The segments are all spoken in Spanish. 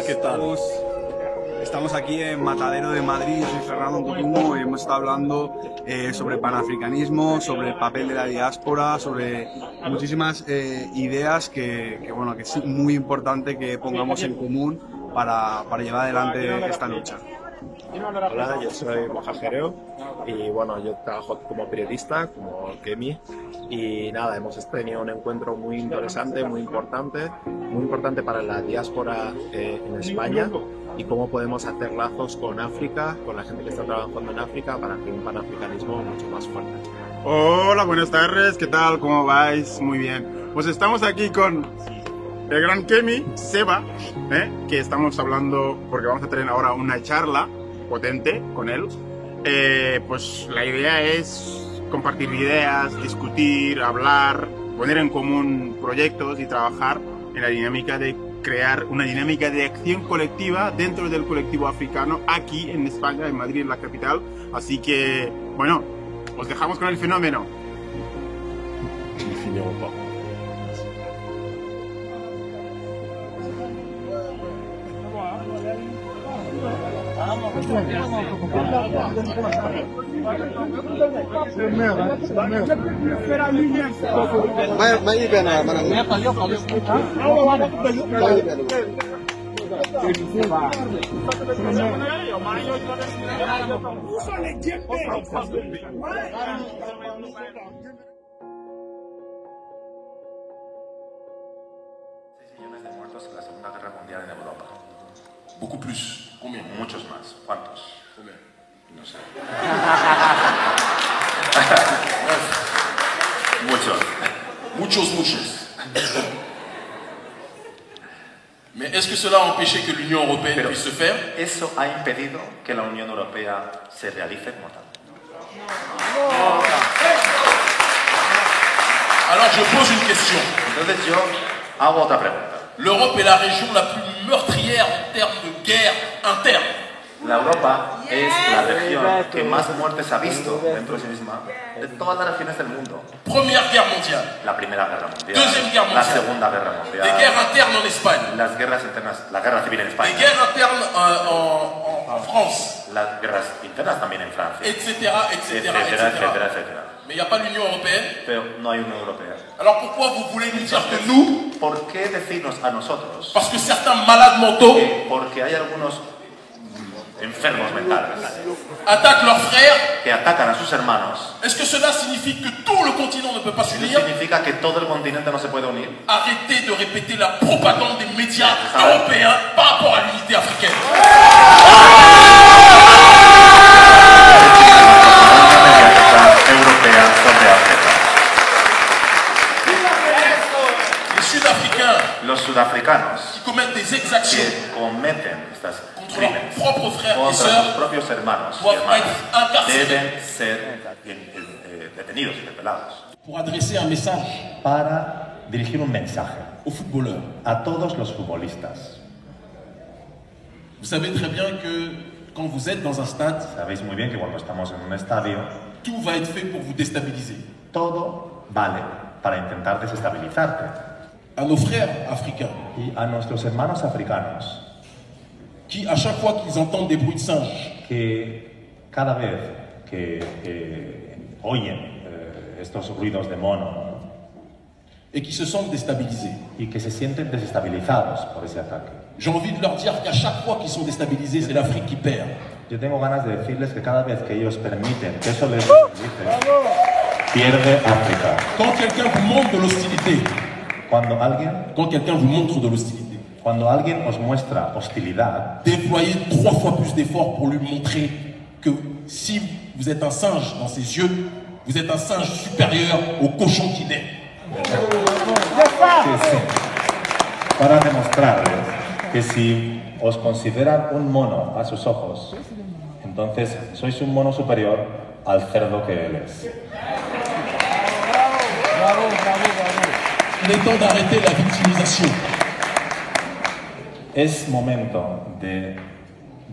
¿qué tal? Estamos aquí en Matadero de Madrid, soy Fernando Coutinho y hemos estado hablando sobre panafricanismo, sobre el papel de la diáspora, sobre muchísimas ideas que es muy importante que pongamos en común para llevar adelante esta lucha. Hola, yo soy Moja Jereo y bueno, yo trabajo como periodista, como Kemi, y nada, hemos tenido un encuentro muy interesante, muy importante para la diáspora en España y cómo podemos hacer lazos con África, con la gente que está trabajando en África para hacer un panafricanismo mucho más fuerte. Hola, buenas tardes, ¿qué tal? ¿Cómo vais? Muy bien. Pues estamos aquí con el gran Kemi, Seba, que estamos hablando porque vamos a tener ahora una charla potente con él. Pues la idea es compartir ideas, discutir, hablar, poner en común proyectos y trabajar en la dinámica de crear una dinámica de acción colectiva dentro del colectivo africano aquí en España, en Madrid, en la capital. Así que, bueno, os dejamos con el fenómeno. Millones de muertos en la Segunda Guerra Mundial en Europa. Beaucoup plus. Combien? Muchos más. ¿Cuántos? Combien? No sé. Muchos. Muchos. Mais est-ce que cela a empêché que l'Union européenne Pero puisse se faire? eso ha impedido que la Unión Europea se realice como tal. Alors je pose une question. Entonces yo hago otra pregunta. L'Europe est la région la plus meurtrière en termes de guerre interne. La Europa es la región que más muertes ha visto dentro de sí misma de todas las regiones del mundo. Première guerre mondiale. La Primera Guerra Mundial, Deuxième Guerre la mondiale. Segunda Guerra Des Mundial, guerres internes en Espagne. las guerras internas, la guerra civil en Des España, guerres internes en France. las guerras internas también en Francia, Etc. etcétera. Mais il n'y a pas l'Union européenne. Pero no hay Unión Europea. Alors pourquoi vous voulez nous dire que nous, ¿Por qué decirnos a nosotros parce que certains malades mentaux que porque hay algunos enfermos mentales attaquent leurs frères, que atacan a sus hermanos, est-ce que cela signifie que tout le continent ne peut pas eso s'unir? significa que todo el continente no se puede unir? Arrêtez de répéter la propagande des médias européens par rapport à l'unité africaine. Europea sobre África. Les Sud-Africains Los sudafricanos qui commettent des exactions que cometen estos contre leurs crímenes propres frères et contra sus sœurs propios hermanos y doivent hermanas être incarcérés. deben ser detenidos y interpelados. Pour adresser un message Para dirigir un mensaje aux footballeurs. a todos los futbolistas. Vous savez très bien que quand vous êtes dans un stade, Sabéis muy bien que cuando estamos en un estadio, tout va être fait pour vous déstabiliser. todo vale para intentar desestabilizarte. À nos frères africains, Y a nuestros hermanos africanos, qui à chaque fois qu'ils entendent des bruits de singes, que cada vez que oyen estos ruidos de mono, ¿no? et qui se sentent déstabilisés, y que se sienten desestabilizados por ese ataque, j'ai envie de leur dire qu'à chaque fois qu'ils sont déstabilisés, c'est l'Afrique qui perd. yo tengo ganas de decirles que cada vez que ellos permiten que eso les desestabilice, pierde África. Quand quelqu'un vous montre de l'hostilité, Cuando alguien os muestra hostilidad, déployez 3 fois plus d'efforts pour lui montrer que si vous êtes un singe dans ses yeux, vous êtes un singe supérieur au cochon qu'il est. sí, para demostrarles que si os consideran un mono a sus ojos, entonces sois un mono superior al cerdo que él es. Il est temps d'arrêter la victimisation. Es momento de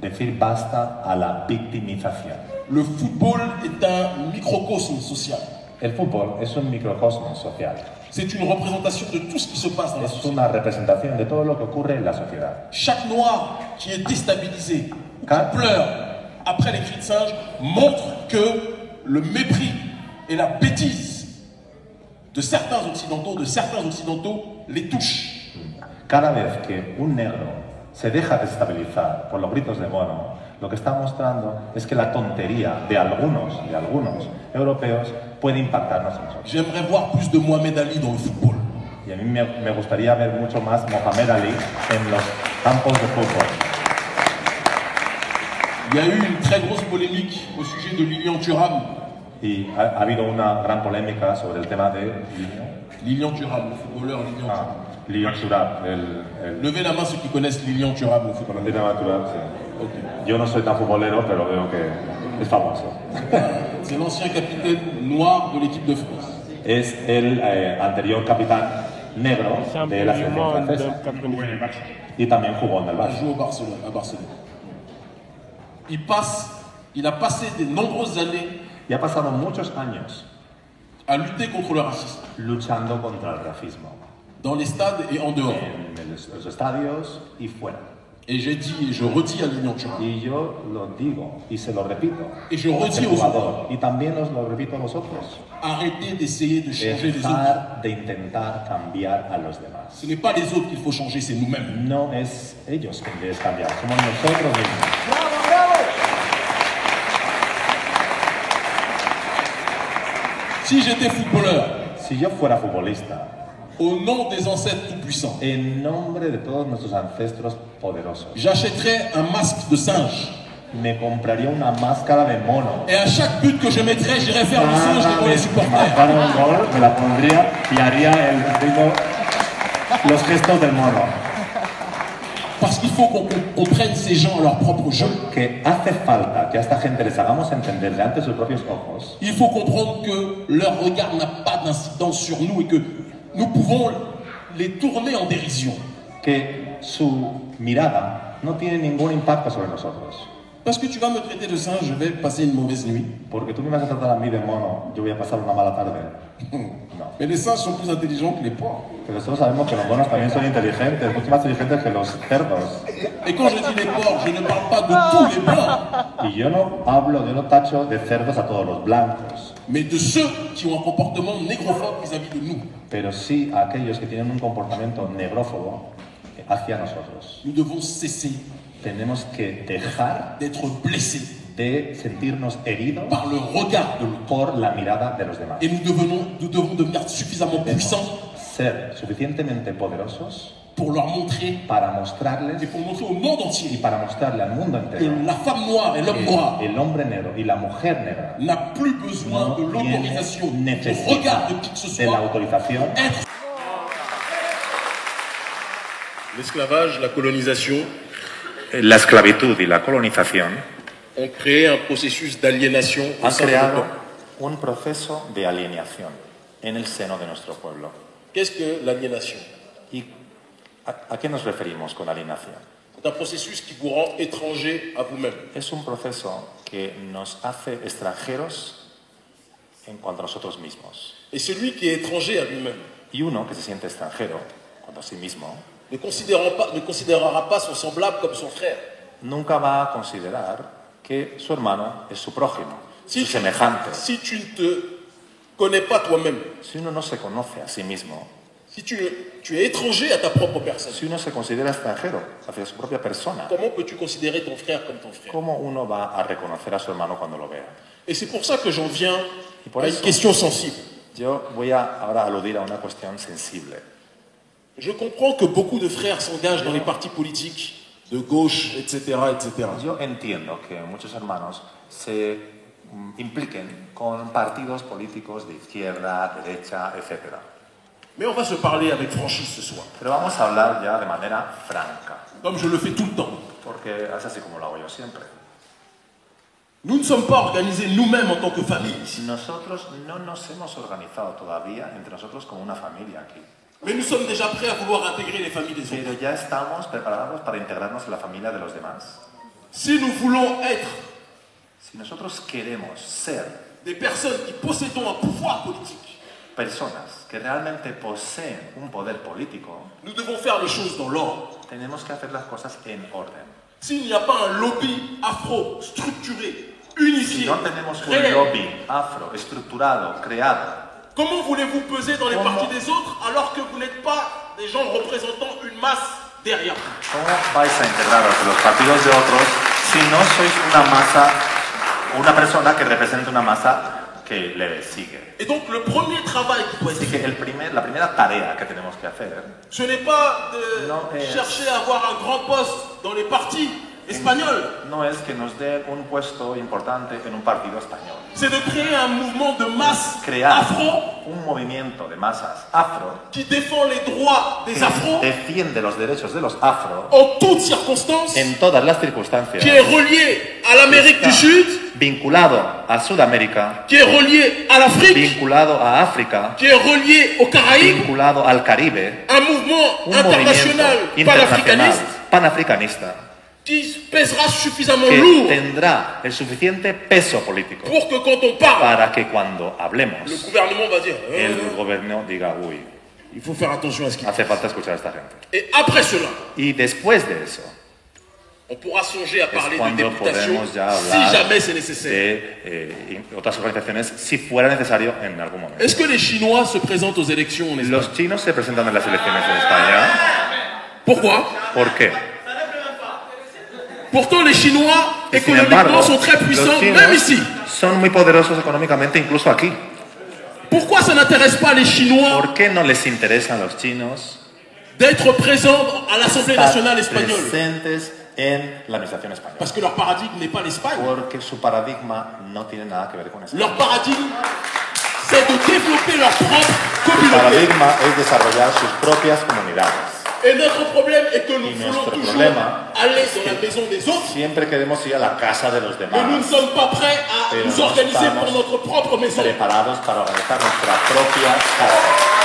decir basta a la victimización. Le football est un microcosme social. El fútbol es un microcosmos social. C'est une représentation de tout ce qui se passe dans la Es société. una representación de todo lo que ocurre en la sociedad. Chaque noir qui est déstabilisé, ou qui Quand- pleure après les cris de singe, montre que le mépris et la bêtise de certains occidentaux les touchent. Cada vez que un negro se deja desestabilizar por los gritos de mono, lo que está mostrando es que la tontería de algunos europeos puede impactarnos a nosotros. J'aimerais voir plus de Mohamed Ali dans le football. Y a mí me gustaría ver mucho más Mohamed Ali en los campos de fútbol. Il y a eu une très grosse polémique au sujet de Lilian Thuram. Y ha habido una gran polémica sobre el tema de Lilian Thuram, le footballeur Lilian Thuram. Lilian Thuram, Levez la main ceux qui connaissent Lilian Thuram, le footballeur. Ok. Yo no soy tan futbolero, pero veo que es famoso. C'est l'ancien capitaine noir de l'équipe de France. Es el anterior capitán negro de la selección francesa. Y también jugó en el Il Barça. joue à Barcelone. Il a passé de nombreuses années Y ha pasado muchos años à lutter contre le racisme, luchando contra el racismo dans les stades et en dehors. en los estadios y fuera. Et j'ai dit et je redis à Lilian Thuram. Y yo lo digo y se lo repito. Et je redis El aux jugador. autres, Y también os lo repito a vosotros. arrêtez d'essayer de changer les autres. Dejar de intentar cambiar a los demás. Ce n'est pas les autres qu'il faut changer, c'est nous-mêmes. No es ellos quienes debes cambiar, somos nosotros mismos. Si j'étais footballeur, Si yo fuera futbolista, au nom des ancêtres tout-puissants, en nombre de todos nuestros ancestros poderosos, j'achèterais un masque de singe. me compraría una máscara de mono. Et à chaque but que je mettrais, j'irais faire le singe devant les supporters. Marcar un gol, me la pondría y haría los gestos del mono. Parce qu'il faut qu'on comprenne ces gens à leur propre jeu. Que hace falta que a esta gente les hagamos entender delante de sus propios ojos Il faut comprendre que leur regard n'a pas d'incidence sur nous et que nous pouvons les tourner en dérision. que su mirada no tiene ningún impacto sobre nosotros. Parce que tu vas me traiter de singe, je vais passer une mauvaise nuit. Porque tú me vas a tratar a mí de mono, yo voy a pasar una mala tarde. No. Mais les singes sont plus intelligents que les porcs. Pero todos sabemos que los monos también son inteligentes, mucho más inteligentes que los cerdos. Et quand je dis les porcs, je ne parle pas de tous les blancs, Y yo no tacho de cerdos a todos los blancos, mais de ceux qui ont un comportement négrophobe vis-à-vis de nous. pero sí a aquellos que tienen un comportamiento negrófobo hacia nosotros. Nous devons cesser Tenemos que dejar d'être blessés de sentirnos heridos par le regard de l'autre. por la mirada de los demás. Et nous devons devenir suffisamment puissants Ser suficientemente poderosos pour leur montrer para mostrarles et pour montrer au monde y entier para mostrarle al mundo que entero la femme noire et l'homme noir que el hombre negro y la mujer negra n'a plus besoin no de l'autorisation, tienen du regard necesidad de qui que ce de la soit. autorización. L'esclavage, la colonisation La esclavitud y la colonización ont créé un processus d'aliénation au han sein de creado nos peuples. un proceso de alienación en el seno de nuestro pueblo. Qu'est-ce que l'aliénation? ¿Y a qué nos referimos con alienación? C'est un processus qui vous rend étranger à vous-même. Es un proceso que nos hace extranjeros en cuanto a nosotros mismos. Et celui qui est étranger à lui-même Y uno que se siente extranjero cuanto a sí mismo ne considérera pas son semblable comme son frère. nunca va a considerar que su hermano es su prójimo, su Si semejante. tu ne te connais pas toi-même, Si uno no se conoce a sí mismo, si tu es étranger à ta propre personne, si uno se considera extranjero hacia su propia persona, comment peux-tu considérer ton frère comme ton frère? ¿cómo uno va a reconocer a su hermano cuando lo vea? Et c'est pour ça que j'en viens Y por à une eso question sensible. yo voy a ahora aludir a una cuestión sensible. Je comprends que beaucoup de frères s'engagent dans les partis politiques de gauche, etc., etc. Yo entiendo que muchos hermanos se impliquen con partidos políticos de izquierda, derecha, etc. Mais on va se parler avec franchise ce soir, Pero vamos a hablar ya de manera franca, comme je le fais tout le temps. porque es así como lo hago yo siempre. Nous ne sommes pas organisés nous-mêmes en tant que famille, Nosotros no nos hemos organizado todavía entre nosotros como una familia aquí, mais nous sommes déjà prêts à vouloir intégrer les familles des autres. pero ya estamos preparados para integrarnos en la familia de los demás. Si nous voulons être Si nosotros queremos ser des personnes qui possédons un pouvoir politique, personas que realmente poseen un poder político, nous devons faire les choses dans l'ordre. tenemos que hacer las cosas en orden. S'il n'y a pas un lobby afro structuré, Si unifié, no tenemos un réel, lobby afro estructurado, creado, comment voulez-vous peser dans les Comment? partis des autres alors que vous n'êtes pas des gens représentant une masse derrière vous? ¿cómo vais a integraros en los partidos de otros si no sois una masa, una persona que represente una masa que le sigue? Et donc le premier travail qui doit être Así que fait, la primera tarea que tenemos que hacer ce n'est pas de No es- chercher à avoir un grand poste dans les partis espagnols, no es que nos den un puesto importante en un partido español. c'est de créer un mouvement de masse Crear afro un movimiento de masas afro qui défend les droits des afros que defiende los derechos de los afro en toutes circonstances, en todas las circunstancias, qui est relié à l'Amérique du Sud, vinculado a Sudamérica, qui est relié à l'Afrique, vinculado a África, qui est relié aux Caraïbes, vinculado al Caribe, un mouvement un international movimiento internacional panafricaniste panafricanista qui pèsera suffisamment que lourd tendrá el suficiente peso político pour que quand on parle, para que cuando hablemos le gouvernement va dire el gobierno diga, uy, il faut faire attention à ce qu'il hace falta escuchar a esta gente. Et après cela, Y después de eso on pourra songer à es parler de cuando députation podemos ya si hablar jamais c'est nécessaire. de otras organizaciones si fuera necesario en algún momento. Est-ce que les Chinois se présentent aux élections en Espagne? Los chinos se presentan en las elecciones en España. Pourquoi? ¿Por qué? Pourtant, les Chinois, Y sin économiquement, embargo, sont très puissants, los même chinos ici. son muy poderosos económicamente, incluso aquí. Pourquoi ça n'intéresse pas les Chinois ¿Por qué no les interesan a los chinos d'être présents à l'Assemblée estar nationale espagnole? presentes en la administración española? Parce que leur paradigme n'est pas l'Espagne. Porque su paradigma no tiene nada que ver con eso. Leur paradigme, c'est de développer leur propre Su communauté. paradigma es desarrollar sus propias comunidades. Et notre problème est que nous Y voulons nuestro toujours problema aller dans la maison des autres, Siempre queremos ir a la casa de los mais nous ne demás, sommes pas prêts à Pero nous no organiser estamos pour notre propre maison. preparados para organizar nuestra propia casa.